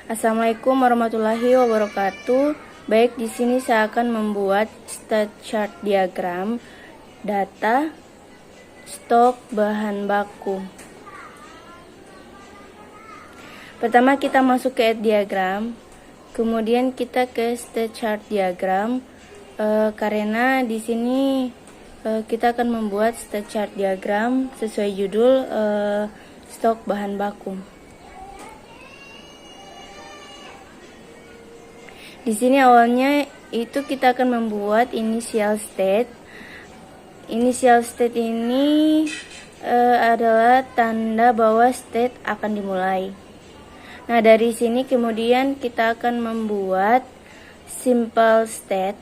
Assalamualaikum warahmatullahi wabarakatuh. Baik, di sini saya akan membuat state chart diagram data stok bahan baku. Pertama kita masuk ke add diagram, kemudian kita ke state chart diagram karena di sini kita akan membuat state chart diagram sesuai judul stok bahan baku. Di sini awalnya itu kita akan membuat initial state. Initial state ini adalah tanda bahwa state akan dimulai. Nah, dari sini kemudian kita akan membuat simple state.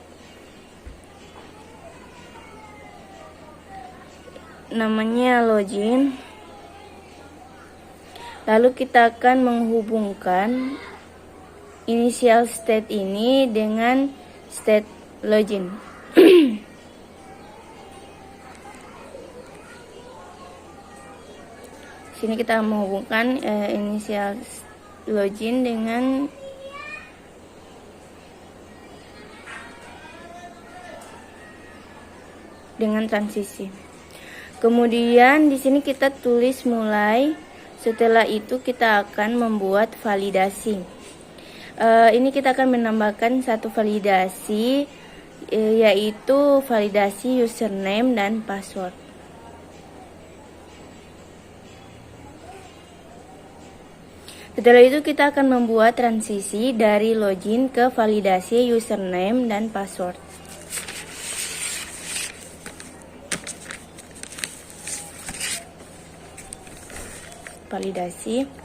Namanya login. Lalu kita akan menghubungkan initial state ini dengan state login. Sini kita menghubungkan initial login dengan transisi. Kemudian di sini kita tulis mulai. Setelah itu kita akan membuat validasi. Ini kita akan menambahkan satu validasi, yaitu validasi username dan password. Setelah itu kita akan membuat transisi dari login ke validasi username dan password. Validasi.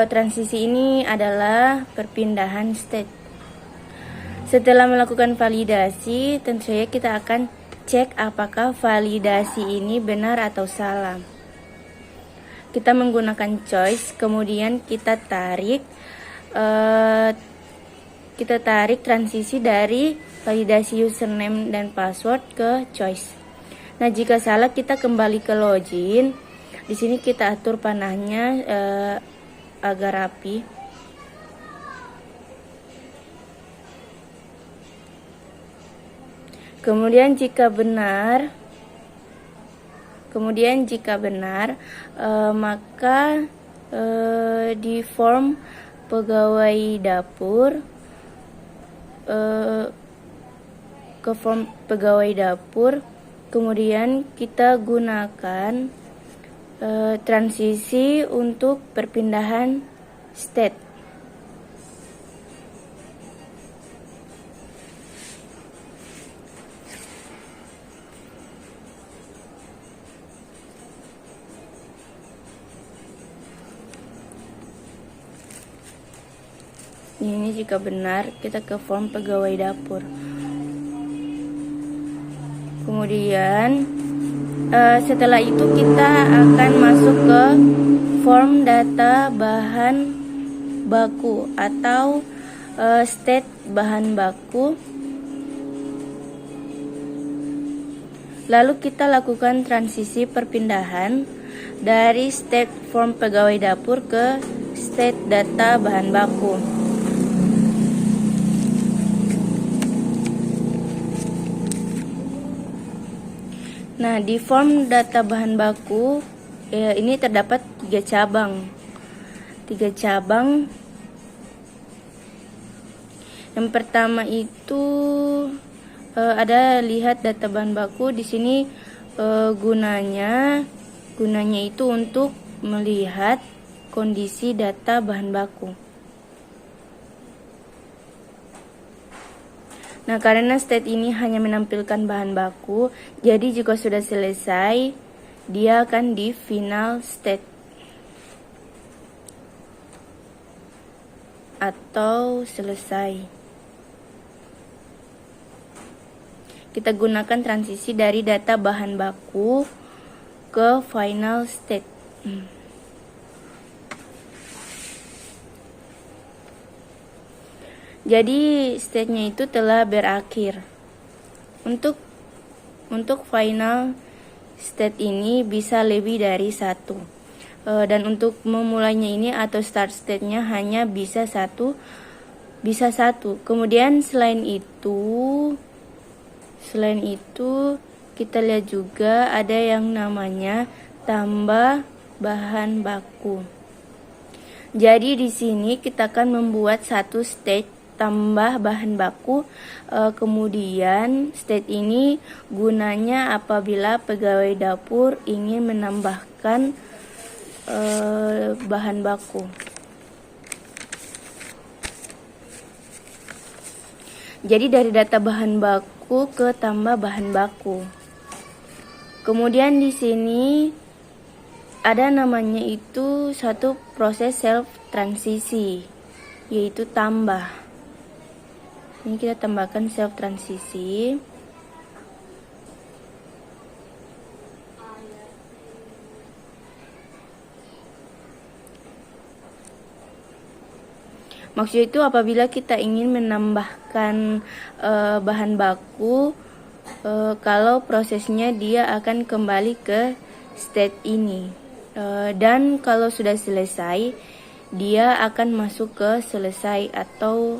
Transisi ini adalah perpindahan state. Setelah melakukan validasi, tentu saja kita akan cek apakah validasi ini benar atau salah. Kita menggunakan choice, kemudian kita tarik transisi dari validasi username dan password ke choice. Nah, jika salah kita kembali ke login. Di sini kita atur panahnya agar rapi. Kemudian jika benar, maka di form pegawai dapur, ke form pegawai dapur, kemudian kita gunakan transisi untuk perpindahan state. Ini jika benar, kita ke form pegawai dapur. Kemudian setelah itu kita akan masuk ke form data bahan baku atau state bahan baku. Lalu kita lakukan transisi perpindahan dari state form pegawai dapur ke state data bahan baku. Nah, di form data bahan baku ini terdapat 3 cabang. Yang pertama itu ada lihat data bahan baku. Di sini gunanya itu untuk melihat kondisi data bahan baku. Nah, karena state ini hanya menampilkan bahan baku, jadi jika sudah selesai, dia akan di final state atau selesai. Kita gunakan transisi dari data bahan baku ke final state. Jadi state-nya itu telah berakhir. Untuk final state ini bisa lebih dari 1. Dan untuk memulainya ini atau start state-nya hanya bisa satu. Kemudian selain itu kita lihat juga ada yang namanya tambah bahan baku. Jadi di sini kita akan membuat satu state tambah bahan baku. Kemudian state ini gunanya apabila pegawai dapur ingin menambahkan bahan baku. Jadi dari data bahan baku ke tambah bahan baku. Kemudian di sini ada namanya itu satu proses self transisi, yaitu tambah. Ini kita tambahkan self transisi. Maksud itu apabila kita ingin menambahkan bahan baku, kalau prosesnya dia akan kembali ke state ini. Dan kalau sudah selesai, dia akan masuk ke selesai atau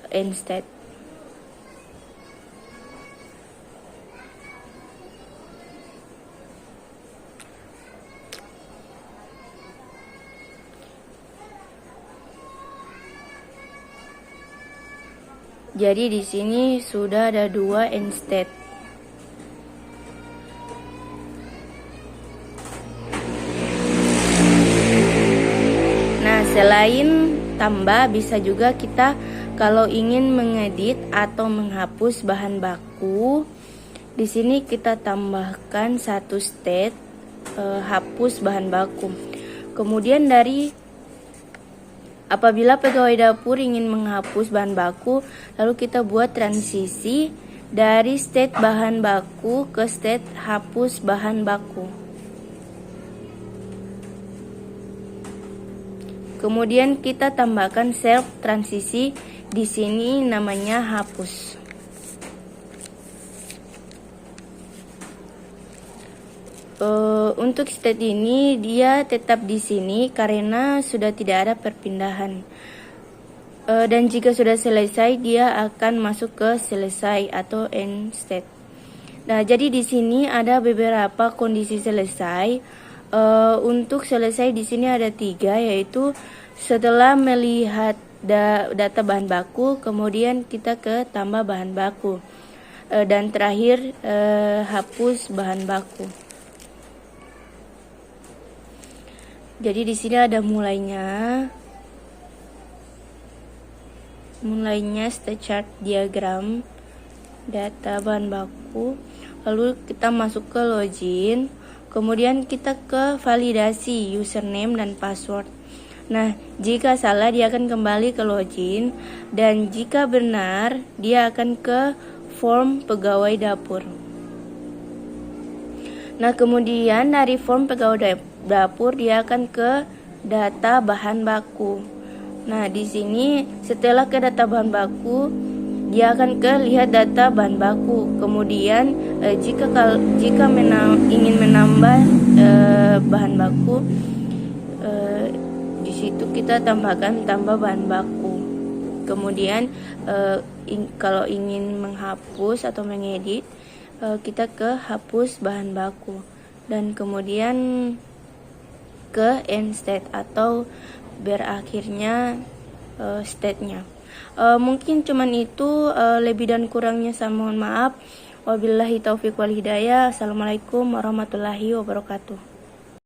end state. Jadi di sini sudah ada 2 end state. Nah, selain tambah bisa juga kita kalau ingin mengedit atau menghapus bahan baku, di sini kita tambahkan satu state hapus bahan baku. Kemudian apabila pegawai dapur ingin menghapus bahan baku, lalu kita buat transisi dari state bahan baku ke state hapus bahan baku. Kemudian kita tambahkan self transisi, di sini namanya hapus. Untuk state ini dia tetap di sini karena sudah tidak ada perpindahan. Dan jika sudah selesai dia akan masuk ke selesai atau end state. Nah, jadi di sini ada beberapa kondisi selesai. Untuk selesai di sini ada 3, yaitu setelah melihat data bahan baku, kemudian kita ke tambah bahan baku, dan terakhir hapus bahan baku. Jadi di sini ada mulainya state chart diagram data bahan baku, lalu kita masuk ke login, kemudian kita ke validasi username dan password. Nah, jika salah dia akan kembali ke login, dan jika benar dia akan ke form pegawai dapur. Nah, kemudian dari form pegawai dapur dia akan ke data bahan baku. Nah, di sini setelah ke data bahan baku, dia akan ke lihat data bahan baku. Kemudian jika ingin menambah bahan baku, di situ kita tambahkan tambah bahan baku. Kemudian kalau ingin menghapus atau mengedit, kita ke hapus bahan baku, dan kemudian ke end state atau berakhirnya state-nya. Mungkin cuman itu, lebih dan kurangnya saya mohon maaf. Wabillahi taufiq wal hidayah. Assalamualaikum warahmatullahi wabarakatuh.